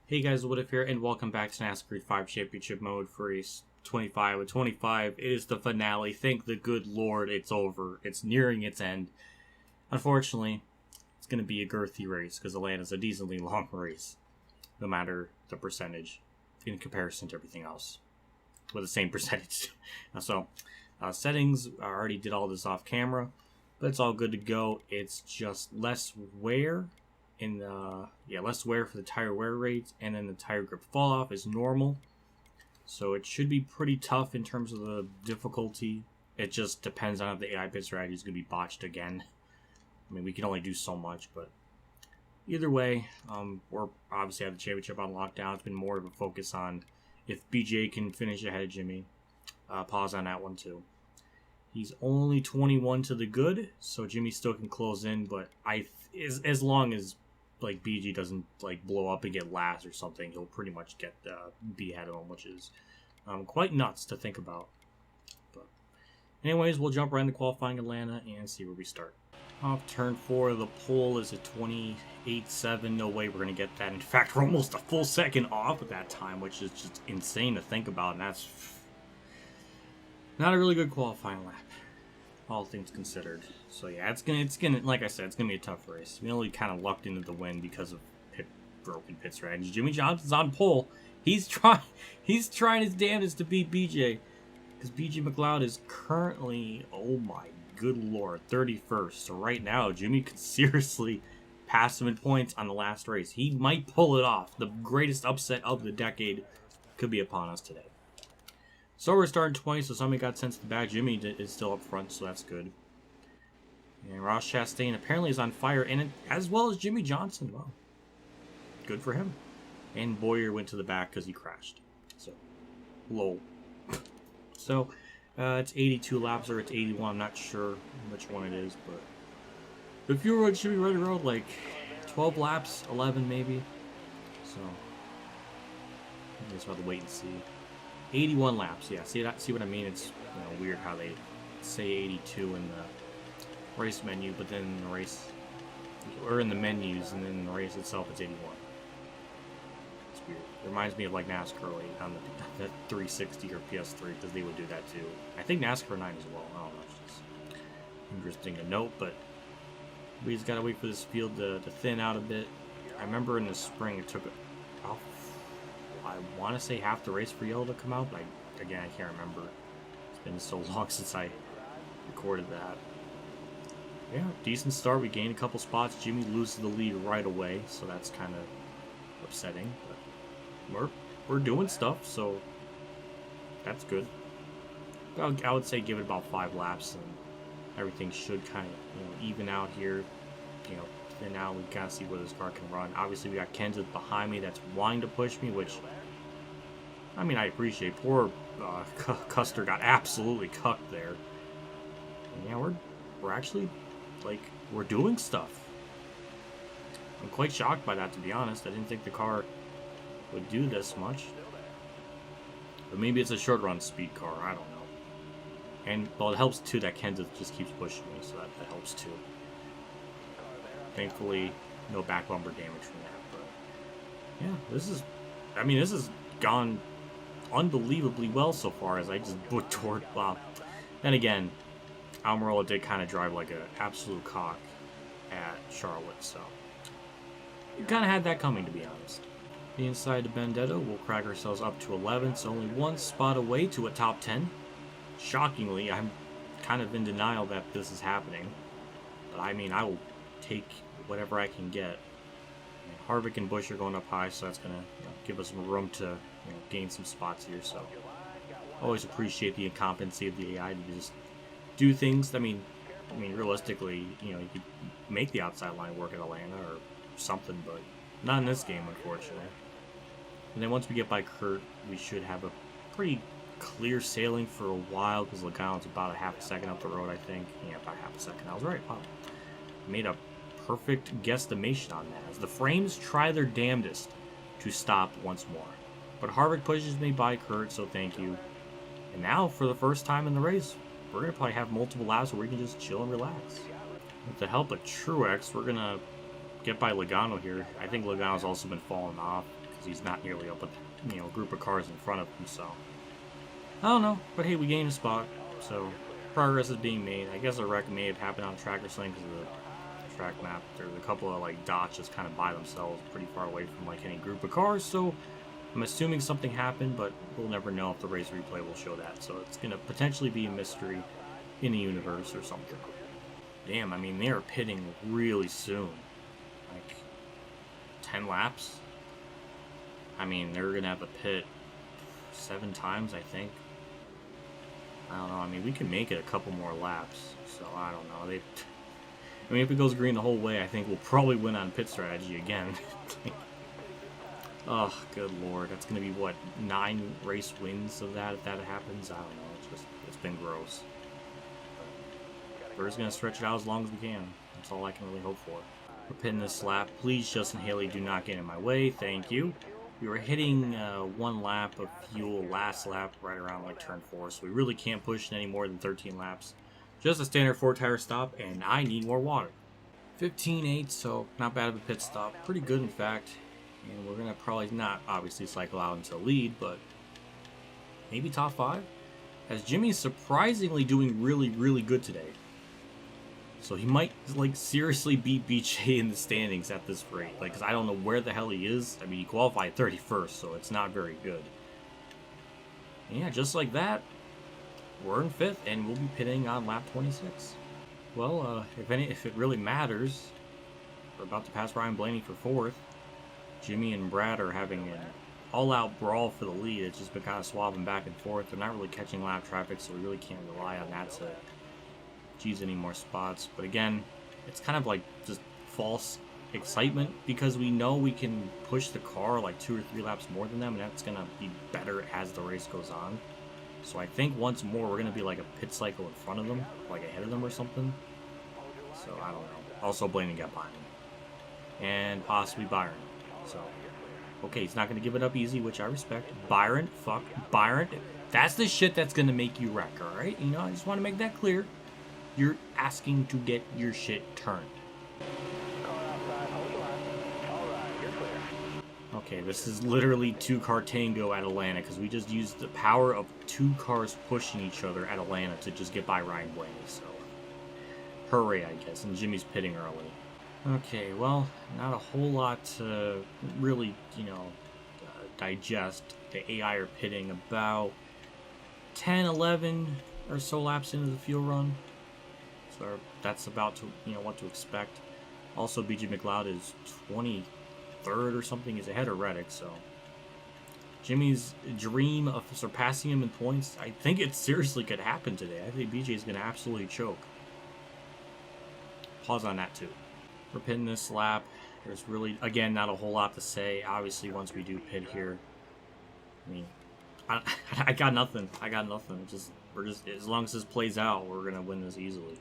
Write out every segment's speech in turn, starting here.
Hey guys, What If here, and welcome back to NASCAR 5 Championship Mode for race 25. With 25, it is the finale. Thank the good Lord it's over. It's nearing its end. Unfortunately, it's going to be a girthy race because Atlanta's a decently long race, no matter the percentage in comparison to everything else, with the same percentage. Settings, I already did all this off camera, but it's all good to go. It's just less wear. Less wear for the tire wear rates, and then the tire grip fall off is normal, so it should be pretty tough in terms of the difficulty. It just depends on if the AI pit strategy is going to be botched again. I mean, we can only do so much, but either way, we're obviously have the championship on lockdown. It's been more of a focus on if BJ can finish ahead of Jimmie. Pause on that one too. He's only 21 to the good, so Jimmie still can close in, but as long as like BG doesn't like blow up and get last or something, he'll pretty much get be ahead of him, which is quite nuts to think about. But anyways, we'll jump right into qualifying Atlanta and see where we start. Off turn 4, the pole is a 28.7. No way we're gonna get that. In fact, we're almost a full second off at that time, which is just insane to think about, and that's not a really good qualifying lap, all things considered. So yeah, it's gonna like I said, it's gonna be a tough race. We only kind of lucked into the win because of broken pit strategy. Jimmie Johnson's on pole. He's trying his damnedest to beat BJ, because BJ McLeod is currently, oh my good lord, 31st. So right now, Jimmie could seriously pass him in points on the last race. He might pull it off. The greatest upset of the decade could be upon us today. So we're starting 20, so somebody got sent to the back. Jimmie is still up front, so that's good. And Ross Chastain apparently is on fire, and as well as Jimmie Johnson. Well, good for him. And Boyer went to the back because he crashed. So, lol. So, it's 82 laps, or it's 81. I'm not sure which one it is, but if you were should be right around like 12 laps, 11 maybe. So, I guess we'll have to wait and see. 81 laps, yeah. See what I mean? It's weird how they say 82 in the race menu, but then in the race, or in the menus, and then in the race itself, it's 81. It's weird. It reminds me of like NASCAR on the 360 or PS3, because they would do that too. I think NASCAR 9 as well. I don't know. It's just interesting to note, but we just gotta wait for this field to thin out a bit. I remember in the spring it took I want to say half the race for yellow to come out, but again, I can't remember. It's been so long since I recorded that. Yeah, decent start. We gained a couple spots. Jimmie loses the lead right away, so that's kind of upsetting. But we're doing stuff, so that's good. I would say give it about 5 laps, and everything should kind of even out here. And now we kind of see where this car can run. Obviously, we got Kenseth behind me that's wanting to push me, which, I mean, I appreciate. Poor Custer got absolutely cucked there. And yeah, we're actually, like, we're doing stuff. I'm quite shocked by that, to be honest. I didn't think the car would do this much. But maybe it's a short run speed car, I don't know. And, well, it helps, too, that Kenseth just keeps pushing me, so that helps, too. Thankfully, no back bumper damage from that. But yeah, this has gone unbelievably well so far, as I just put toward. Well, then again, Almirola did kind of drive like an absolute cock at Charlotte, so we kind of had that coming, to be honest. Inside the Benedetto, we'll crack ourselves up to 11, so only one spot away to a top 10. Shockingly, I'm kind of in denial that this is happening, but I mean, I will take whatever I can get. Harvick and Busch are going up high, so that's going to give us some room to gain some spots here. So always appreciate the incompetency of the AI to just do things. I mean, realistically, you could make the outside line work at Atlanta or something, but not in this game, unfortunately. And then once we get by Kurt, we should have a pretty clear sailing for a while, because Logano's about a half a second up the road, I think. Yeah, about half a second. I was right. Wow. Made a perfect guesstimation on that, as the frames try their damnedest to stop once more. But Harvick pushes me by Kurt, so thank you. And now, for the first time in the race, we're going to probably have multiple laps where we can just chill and relax. With the help of Truex, we're going to get by Logano here. I think Logano's also been falling off, he's not nearly up with, you know, a group of cars in front of him, so. I don't know, but hey, we gained a spot, so progress is being made. I guess a wreck may have happened on track or something because of the track map. There's a couple of, like, dots just kind of by themselves pretty far away from, like, any group of cars, so I'm assuming something happened, but we'll never know if the race replay will show that, so it's going to potentially be a mystery in the universe or something. Damn, I mean, they are pitting really soon. Like, 10 laps? I mean, they're going to have to pit 7 times, I think. I don't know, I mean, we can make it a couple more laps, so I don't know. I mean, if it goes green the whole way, I think we'll probably win on pit strategy again. Oh, good lord. That's going to be, what, 9 race wins of that if that happens? I don't know. It's been gross. We're just going to stretch it out as long as we can. That's all I can really hope for. We're pitting this lap. Please, Justin Haley, do not get in my way. Thank you. We were hitting 1 lap of fuel last lap right around like turn 4, so we really can't push it any more than 13 laps. Just a standard 4-tire stop, and I need more water. 15.8, so not bad of a pit stop. Pretty good, in fact. And we're going to probably not, obviously, cycle out into lead, but maybe top 5? As Jimmie's surprisingly doing really, really good today. So he might, like, seriously beat BJ in the standings at this rate. Like, because I don't know where the hell he is. I mean, he qualified 31st, so it's not very good. And yeah, just like that, we're in 5th, and we'll be pitting on lap 26. Well, if it really matters, we're about to pass Ryan Blaney for 4th. Jimmie and Brad are having an all-out brawl for the lead. It's just been kind of swapping back and forth. They're not really catching lap traffic, so we really can't rely on that to cheese any more spots. But again, it's kind of like just false excitement because we know we can push the car like 2 or 3 laps more than them, and that's going to be better as the race goes on. So I think once more we're going to be like a pit cycle in front of them, like ahead of them or something. So I don't know. Also Blaney got behind him. And possibly Byron. So, okay, he's not going to give it up easy, which I respect. Byron, fuck, Byron. That's the shit that's going to make you wreck, alright? You know, I just want to make that clear. You're asking to get your shit turned. Okay, this is literally 2-car tango at Atlanta, because we just used the power of 2 cars pushing each other at Atlanta to just get by Ryan Blaney, so hooray, I guess, and Jimmie's pitting early. Okay, well, not a whole lot to really, you know, digest. The AI are pitting about 10, 11 or so laps into the fuel run. So that's about to, you know, what to expect. Also, BJ McLeod is 23rd or something. He's ahead of Reddick, so Jimmie's dream of surpassing him in points, I think it seriously could happen today. I think BJ is going to absolutely choke. Pause on that, too. We're pitting this lap. There's really, again, not a whole lot to say. Obviously, once we do pit here, I mean, I got nothing. I got nothing. We're just, as long as this plays out, we're gonna win this easily.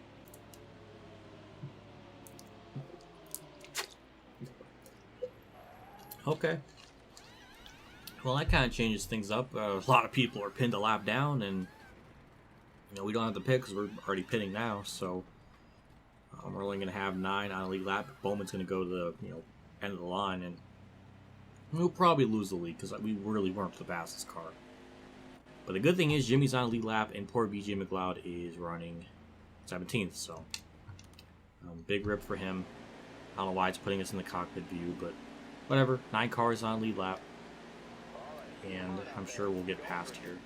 Okay. Well, that kind of changes things up. A lot of people are pinned a lap down, and you know we don't have to pit because we're already pitting now. So. We're only going to have 9 on a lead lap. Bowman's going to go to the end of the line, and we'll probably lose the lead because we really weren't the fastest car. But the good thing is Jimmie's on a lead lap, and poor BJ McLeod is running 17th. So big rip for him. I don't know why it's putting us in the cockpit view, but whatever. 9 cars on a lead lap, and I'm sure we'll get past here.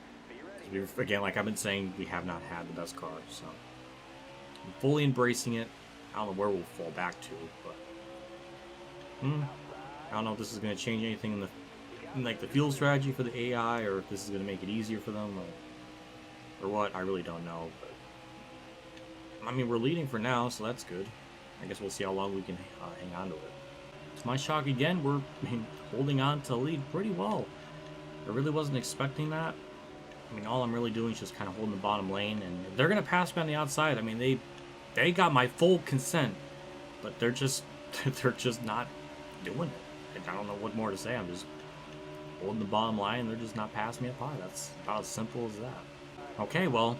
Again, like I've been saying, we have not had the best car, so I'm fully embracing it. I don't know where we'll fall back to, but I don't know if this is going to change anything in the fuel strategy for the AI, or if this is going to make it easier for them, or what. I really don't know. But I mean, we're leading for now, so that's good. I guess we'll see how long we can hang on to it. To my shock, again, we're holding on to the lead pretty well. I really wasn't expecting that. I mean, all I'm really doing is just kind of holding the bottom lane, and they're going to pass me on the outside. I mean, they got my full consent, but they're just not doing it. I don't know what more to say. I'm just holding the bottom line, and they're just not passing me up high. That's about as simple as that. Okay, well,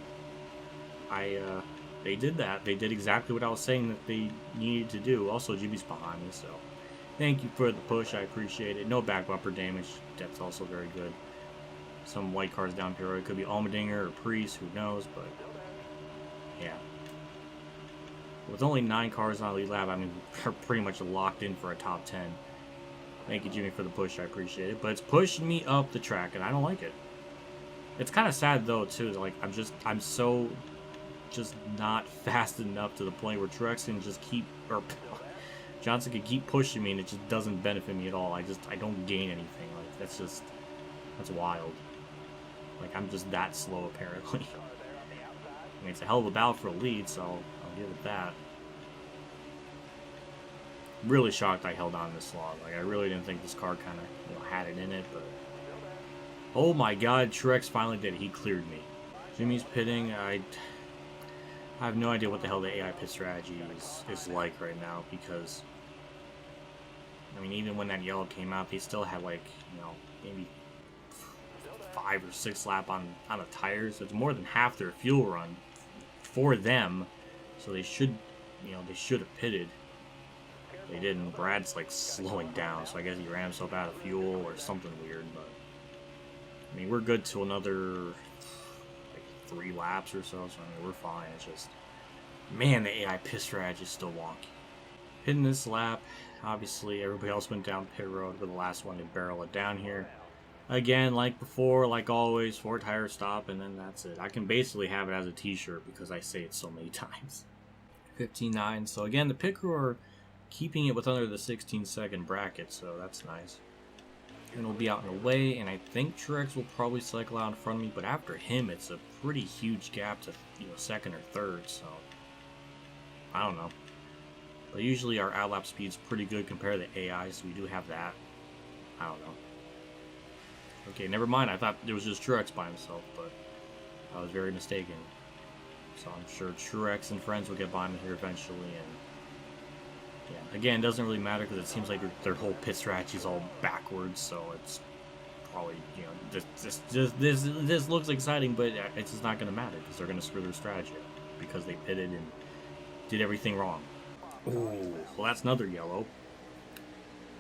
they did that. They did exactly what I was saying that they needed to do. Also, Jimmie's behind me, so Thank you for the push. I appreciate it. No back bumper damage. That's also very good. Some white cars down here. It could be Allmendinger or Priest. Who knows? But yeah. With only 9 cars on the lead lap, I mean, we're pretty much locked in for a top 10. Thank you, Jimmie, for the push. I appreciate it. But it's pushing me up the track, and I don't like it. It's kind of sad, though, too. Like, I'm so just not fast enough to the point where Truex can just keep, or Johnson can keep pushing me, and it just doesn't benefit me at all. I don't gain anything. Like, that's wild. Like, I'm just that slow, apparently. I mean, it's a hell of a battle for a lead, so I'll give it that. I'm really shocked I held on this long. Like, I really didn't think this car kind of, had it in it, but... Oh my god, Truex finally did it. He cleared me. Jimmie's pitting. I have no idea what the hell the AI pit strategy is like right now, because... I mean, even when that yellow came out, they still had, like, maybe 5 or 6 lap on the tires. It's more than half their fuel run for them, so they should, they should have pitted. They didn't. Brad's like slowing down, so I guess he ran himself out of fuel or something weird. But I mean, we're good to another like 3 laps or so. So I mean, we're fine. It's just, man, the AI pit strategy is still wonky. Hitting this lap, obviously everybody else went down pit road. We're the last one to barrel it down here. Again, like before, like always, 4 tire stop, and then that's it. I can basically have it as a t-shirt because I say it so many times. 15.9. So again, the pit crew are keeping it with under the 16-second bracket, so that's nice. And we'll be out in the way, and I think Truex will probably cycle out in front of me, but after him, it's a pretty huge gap to second or third, so I don't know. But usually our outlap speed's pretty good compared to the AI, so we do have that. I don't know. Okay, never mind. I thought it was just Truex by himself, but I was very mistaken. So I'm sure Truex and friends will get by me here eventually, and yeah, again, it doesn't really matter because it seems like their whole pit strategy is all backwards, so it's probably, this looks exciting, but it's just not going to matter because they're going to screw their strategy up because they pitted and did everything wrong. Ooh, well, that's another yellow.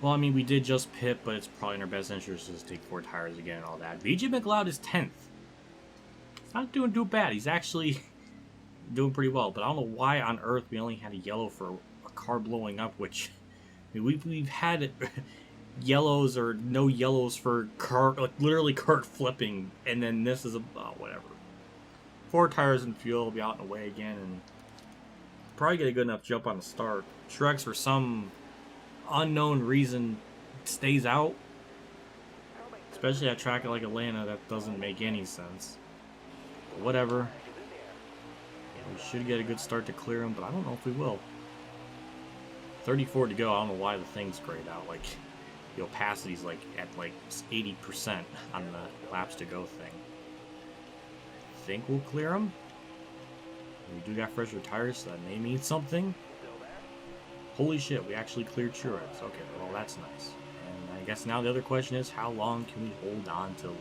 Well, I mean, we did just pit, but it's probably in our best interest to just take 4 tires again and all that. BJ McLeod is 10th. He's not doing too bad. He's actually doing pretty well, but I don't know why on earth we only had a yellow for a car blowing up, which I mean, we've had yellows or no yellows for car, like literally kart flipping, and then this is whatever. 4 tires and fuel, will be out and away again, and probably get a good enough jump on the start. Truex, for some unknown reason, stays out, especially at a track like Atlanta. That doesn't make any sense, but whatever. Yeah, we should get a good start to clear him, but I don't know if we will. 34 to go. I don't know why the thing's grayed out. Like, the opacity's like at like 80% on the laps to go thing. I think we'll clear him. We do got fresher tires, so that may mean something. Holy shit, we actually cleared Truex. Okay, well, that's nice. And I guess now the other question is, how long can we hold on to lead?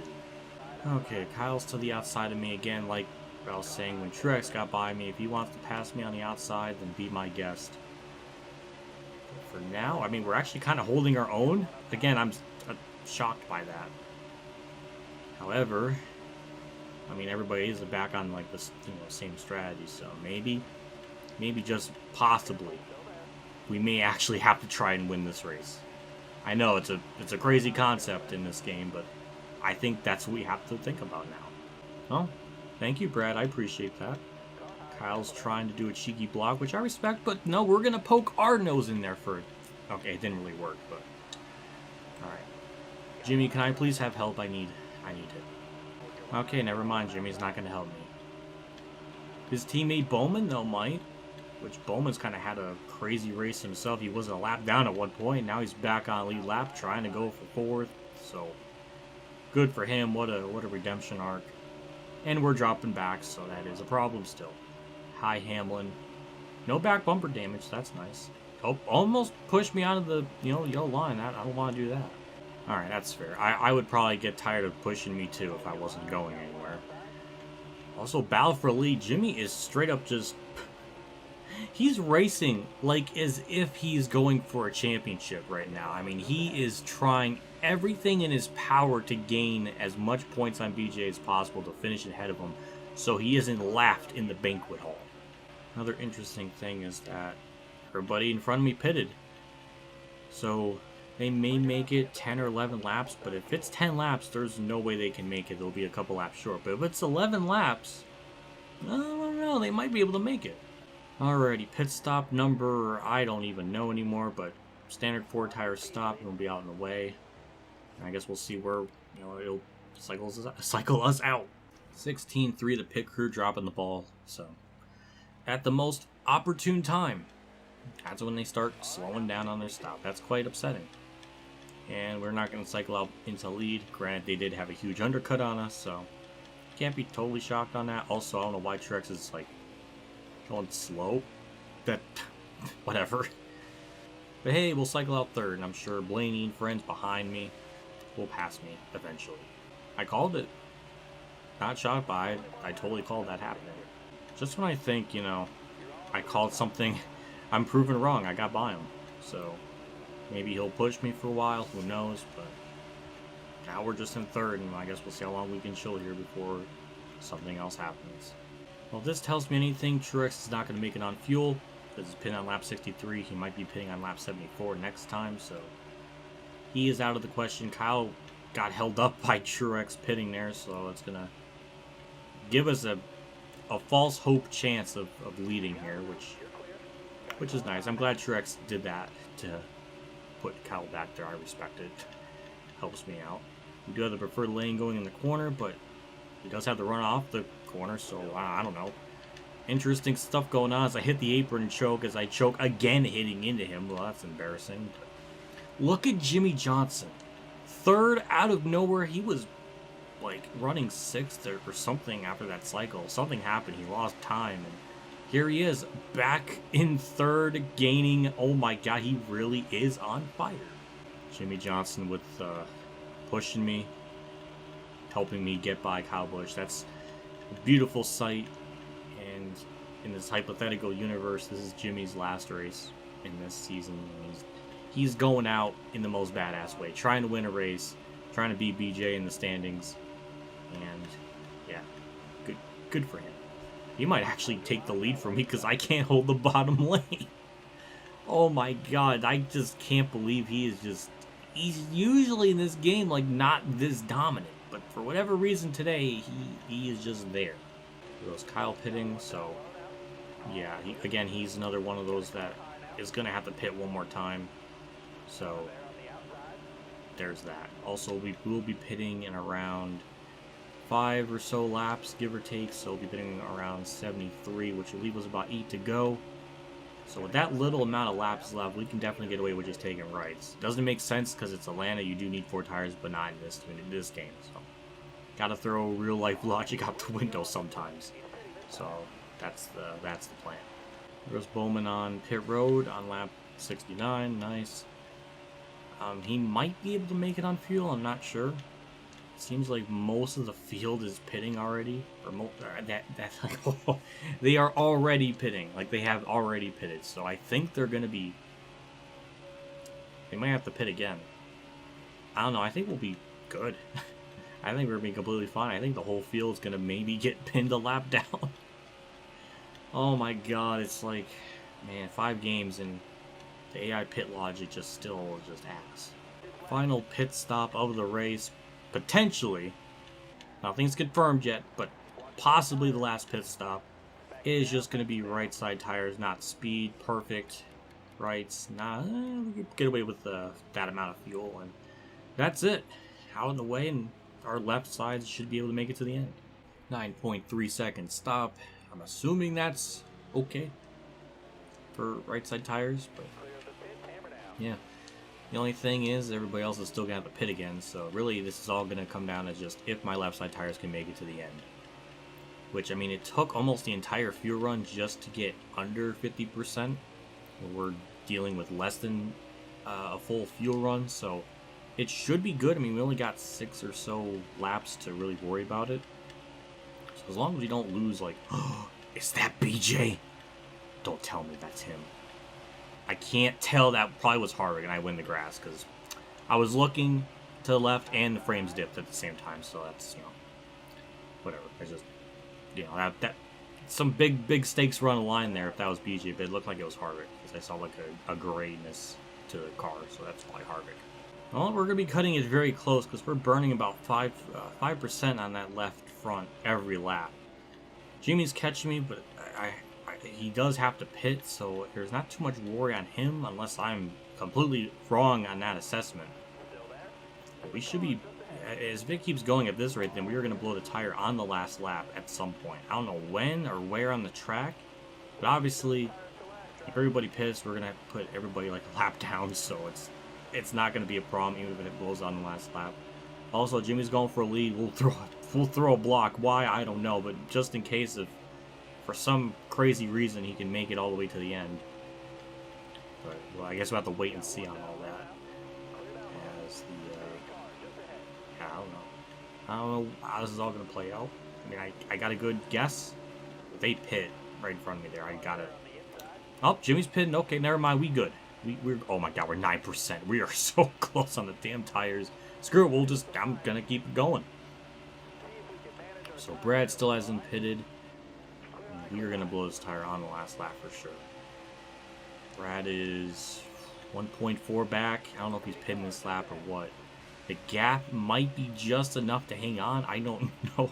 Okay, Kyle's to the outside of me again. Like I was saying, when Truex got by me, if he wants to pass me on the outside, then be my guest. But for now, I mean, we're actually kind of holding our own. Again, I'm shocked by that. However, I mean, everybody is back on like the same strategy, so maybe just possibly, we may actually have to try and win this race. I know it's a crazy concept in this game, but I think that's what we have to think about now. Well, thank you, Brad. I appreciate that. Kyle's trying to do a cheeky block, which I respect, but no, we're gonna poke our nose in there for it. Okay, it didn't really work, but all right. Jimmie, can I please have help? I need it. Okay, never mind. Jimmie's not gonna help me. His teammate Bowman, though, might. Which Bowman's kind of had a crazy race himself. He wasn't a lap down at one point. Now he's back on lead lap, trying to go for 4th. So good for him. What a redemption arc. And we're dropping back, so that is a problem still. Hi, Hamlin. No back bumper damage. That's nice. Oh, almost pushed me out of the yellow line. I don't want to do that. All right, that's fair. I would probably get tired of pushing me too if I wasn't going anywhere. Also, battle for lead. Jimmie is straight up just. He's racing like as if he's going for a championship right now. I mean, he is trying everything in his power to gain as much points on BJ as possible to finish ahead of him, so he isn't laughed in the banquet hall. Another interesting thing is that everybody in front of me pitted. So they may make it 10 or 11 laps, but if it's 10 laps, there's no way they can make it. They'll be a couple laps short. But if it's 11 laps, I don't know, they might be able to make it. Alrighty, pit stop number, I don't even know anymore, but standard 4-tire stop, it'll be out in the way. And I guess we'll see where, it'll cycle us out. 16-3, the pit crew dropping the ball, so at the most opportune time, that's when they start slowing down on their stop. That's quite upsetting. And we're not going to cycle out into lead. Granted, they did have a huge undercut on us, so can't be totally shocked on that. Also, I don't know why Truex is like going slow. That whatever. But hey, we'll cycle out third, and I'm sure Blaney and friends behind me will pass me eventually. I called it. Not shocked by it. I totally called that happening. Just when I think, I called something, I'm proven wrong. I got by him. So maybe he'll push me for a while. Who knows? But now we're just in third, and I guess we'll see how long we can chill here before something else happens. Well, if this tells me anything, Truex is not going to make it on fuel. This is pitting on lap 63. He might be pitting on lap 74 next time, so he is out of the question. Kyle got held up by Truex pitting there, so it's going to give us a false hope chance of leading here, which is nice. I'm glad Truex did that to put Kyle back there. I respect it. Helps me out. We do have the preferred lane going in the corner, but he does have to run off the corner, so I don't know. Interesting stuff going on as I hit the apron choke, as I choke again hitting into him. Well, that's embarrassing. Look at Jimmie Johnson. Third out of nowhere. He was like running sixth or something after that cycle. Something happened. He lost time, and here he is back in third, gaining. Oh my god, he really is on fire. Jimmie Johnson with pushing me, helping me get by Kyle Busch. That's a beautiful sight. And in this hypothetical universe, this is Jimmie's last race in this season. He's going out in the most badass way, trying to win a race, trying to beat BJ in the standings, and yeah, good for him. He might actually take the lead from me because I can't hold the bottom lane. Oh my god, I just can't believe he's usually in this game like not this dominant, but for whatever reason today, he is just there. There was Kyle pitting, so yeah, he's another one of those that is going to have to pit one more time. So there's that. Also, we will be pitting in around 5 or so laps, give or take. So we'll be pitting around 73, which will leave us about 8 to go. So with that little amount of laps left, we can definitely get away with just taking rights. Doesn't make sense because it's Atlanta. You do need 4 tires, but not in this game. So gotta throw real life logic out the window sometimes. So that's the plan. There's Bowman on pit road on lap 69. Nice. He might be able to make it on fuel. I'm not sure. It seems like most of the field is pitting already, or that's like they are already pitting. Like they have already pitted. So I think they're gonna be. They might have to pit again. I don't know. I think we'll be good. I think we're gonna be completely fine. I think the whole field's gonna maybe get pinned a lap down. Oh my god, it's like, man, 5 games and the AI pit logic just ass. Final pit stop of the race, potentially. Nothing's confirmed yet, but possibly the last pit stop is just gonna be right side tires, not speed, perfect. Rights, we can get away with that amount of fuel, and that's it. Out in the way, and our left side should be able to make it to the end. 9.3 second stop. I'm assuming that's okay for right side tires, but yeah. The only thing is everybody else is still gonna have to pit again, so really this is all gonna come down to just if my left side tires can make it to the end. Which, I mean, it took almost the entire fuel run just to get under 50%. We're dealing with less than a full fuel run, so it should be good. I mean, we only got 6 or so laps to really worry about it. So as long as we don't lose, like, oh, is that BJ? don't tell me that's him. I can't tell. That probably was Harvick, and I win the grass because I was looking to the left and the frames dipped at the same time. So that's, you know, whatever. I just, you know, that some big stakes were on the line there. If that was BJ, but it looked like it was Harvick because I saw like a grayness to the car. So that's probably Harvick. Well, we're gonna be cutting it very close because we're burning about 5% on that left front every lap. Jimmie's catching me, but he does have to pit, so there's not too much worry on him unless I'm completely wrong on that assessment. But we should be, as Vic keeps going at this rate, then we are going to blow the tire on the last lap at some point. I don't know when or where on the track, but obviously, if everybody pits, we're going to put everybody like a lap down, so it's not going to be a problem even if it blows on the last lap. Also, Jimmie's going for a lead. We'll throw a block. Why? I don't know, but just in case if for some crazy reason he can make it all the way to the end. But, well, I guess we'll have to wait and see on all that. As the, I don't know how this is all going to play out. I mean, I got a good guess. They pit right in front of me there. I got it. Oh, Jimmie's pitting. Okay, never mind. We good. We're, oh my god, we're 9%. We are so close on the damn tires. Screw it, I'm gonna keep it going. So Brad still hasn't pitted. We are gonna blow this tire on the last lap for sure. Brad is 1.4 back. I don't know if he's pitting this lap or what. The gap might be just enough to hang on. I don't know.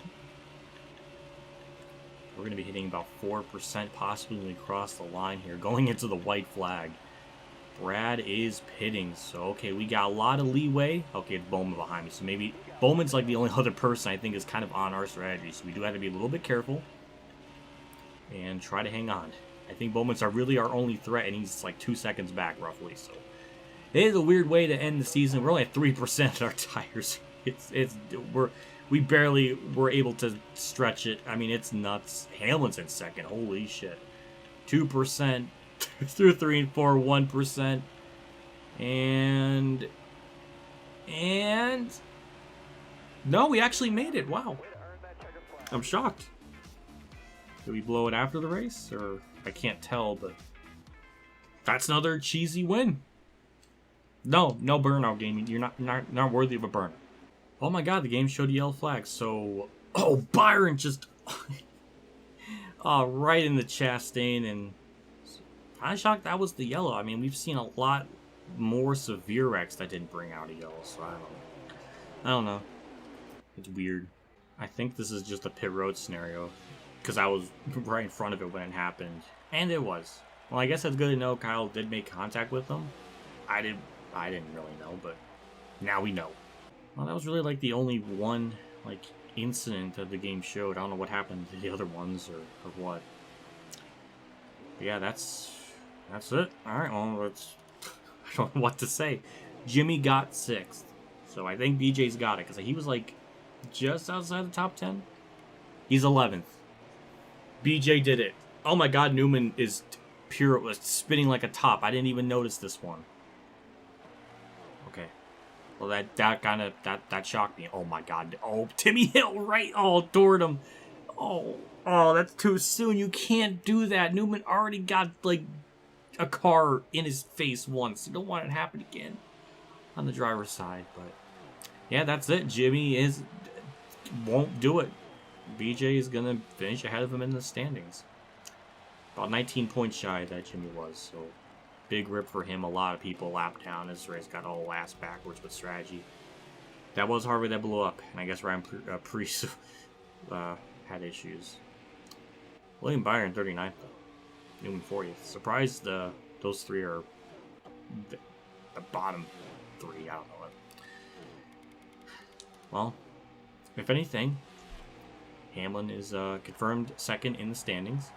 We're gonna be hitting about 4% possibly when we cross the line here, going into the white flag. Brad is pitting, so okay, we got a lot of leeway. Okay, it's Bowman behind me, so maybe Bowman's like the only other person I think is kind of on our strategy, so we do have to be a little bit careful and try to hang on. I think Bowman's really our only threat, and he's like 2 seconds back roughly, so it is a weird way to end the season. We're only at 3% on our tires. We barely were able to stretch it. I mean, it's nuts. Hamlin's in second. Holy shit. 2%. Through 3 and 4, 1%. And no, we actually made it. Wow. I'm shocked. Did we blow it after the race? Or I can't tell, but that's another cheesy win. No burnout gaming. You're not worthy of a burn. Oh my god, the game showed yellow flags. So, oh, Byron just right in the Chastain, and I'm shocked that was the yellow. I mean, we've seen a lot more severe wrecks that didn't bring out a yellow, so I don't know. It's weird. I think this is just a pit road scenario, because I was right in front of it when it happened, and it was. Well, I guess it's good to know Kyle did make contact with them. I didn't really know, but now we know. Well, that was really like the only one like incident that the game showed. I don't know what happened to the other ones or what. But yeah, that's it. Alright, well, I don't know what to say. Jimmie got 6th. So I think BJ's got it, because he was like just outside the top 10. He's 11th. BJ did it. Oh my god, Newman is was spinning like a top. I didn't even notice this one. Okay. Well, that shocked me. Oh my god. Oh, Timmy Hill right. Oh, toward him. Oh, that's too soon. You can't do that. Newman already got like a car in his face once. You don't want it to happen again on the driver's side. But yeah, that's it. Jimmie won't do it. BJ is gonna finish ahead of him in the standings. About 19 points shy that Jimmie was. So big rip for him. A lot of people lapped down. This race got all ass backwards with strategy. That was Harvey that blew up, and I guess Ryan Preece had issues. William Byron 39th though. Newman 40th. Surprised those three are the bottom 3. I don't know. Well, if anything, Hamlin is confirmed 2nd in the standings.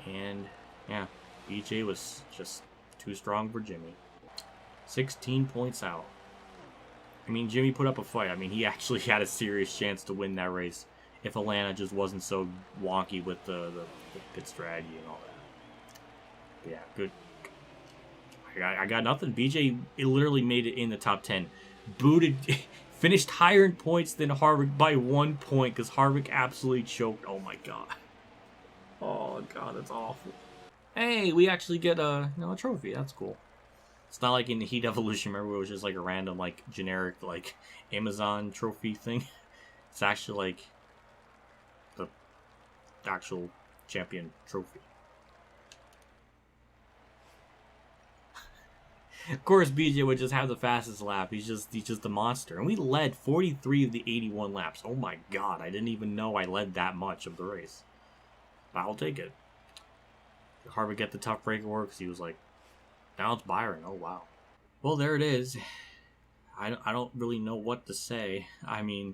And yeah, BJ was just too strong for Jimmie. 16 points out. I mean, Jimmie put up a fight. I mean, he actually had a serious chance to win that race if Atlanta just wasn't so wonky with the pit strategy and all that. But yeah, good. I got nothing. BJ literally made it in the top 10. Finished higher in points than Harvick by 1 point because Harvick absolutely choked. Oh my god. Oh god, that's awful. Hey, we actually get a trophy. That's cool. It's not like in the Heat Evolution, remember, where it was just like a random, like, generic, like, Amazon trophy thing. It's actually like the actual champion trophy. Of course, BJ would just have the fastest lap. He's just a monster. And we led 43 of the 81 laps. Oh my god, I didn't even know I led that much of the race. But I'll take it. Hard to get the tough break work because he was like, now it's Byron. Oh wow. Well, there it is. I don't really know what to say. I mean,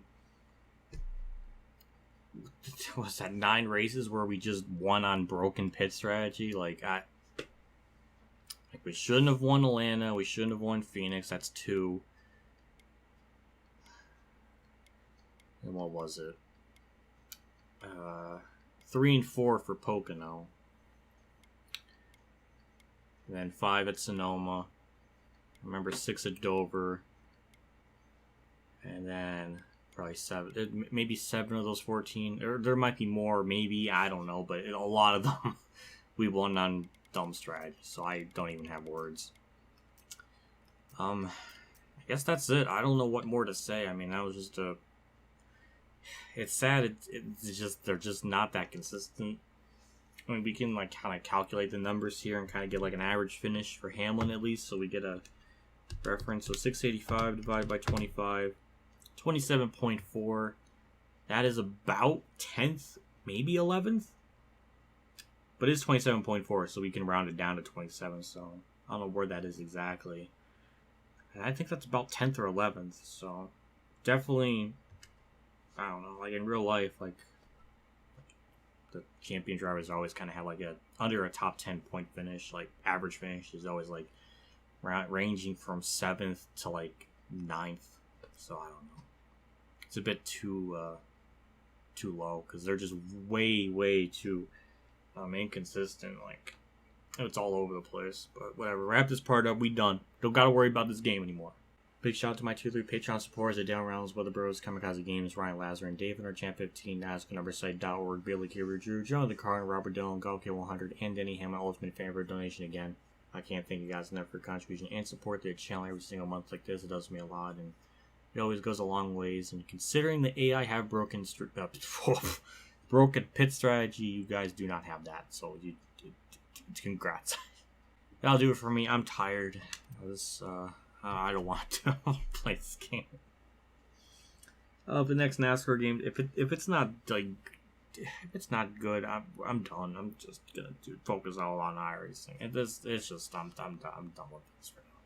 was that 9 races where we just won on broken pit strategy? Like we shouldn't have won Atlanta. We shouldn't have won Phoenix. That's 2. And what was it? 3 and 4 for Pocono. And then 5 at Sonoma. Remember 6 at Dover. And then probably 7. Maybe 7 of those 14. Or there might be more, maybe. I don't know. But a lot of them we won on dumb strategy. So I don't even have words. I guess that's it. I don't know what more to say. I mean, that was just a... It's sad. It's just... They're just not that consistent. I mean, we can like kind of calculate the numbers here and kind of get like an average finish for Hamlin at least, so we get a reference. So 685 divided by 25, 27.4. That is about 10th, maybe 11th, but it's 27.4, so we can round it down to 27. So I don't know where that is exactly. And I think that's about 10th or 11th. So definitely, I don't know. Like in real life, like, the champion drivers always kind of have like under a top 10 point finish. Like average finish is always like ranging from 7th to like 9th. So I don't know. It's a bit too low because they're just way too inconsistent. Like it's all over the place. But whatever. Wrap this part up. We done. Don't gotta worry about this game anymore. Big shout out to my 2-3 Patreon supporters at Down Reynolds, Weather Bros, Kamikazegames, Ronnie Lazzarine, David, our Champ 15, NASCAR, Billy Kibber, Drew, Joanathon Carten, Robert Dillon, GolfK100, and DennyHamlinUltimateFan for a donation again. I can't thank you guys enough for your contribution and support to the channel every single month like this. It does me a lot, and it always goes a long ways. And considering the AI have broken pit strategy, you guys do not have that. So congrats. That'll do it for me. I'm tired. I don't want to play this game. The next NASCAR game, if it's not like, if it's not good, I'm done. I'm just gonna focus all on iRacing. It's just I'm done with this right now.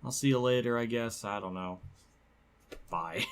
I'll see you later, I guess. I don't know. Bye.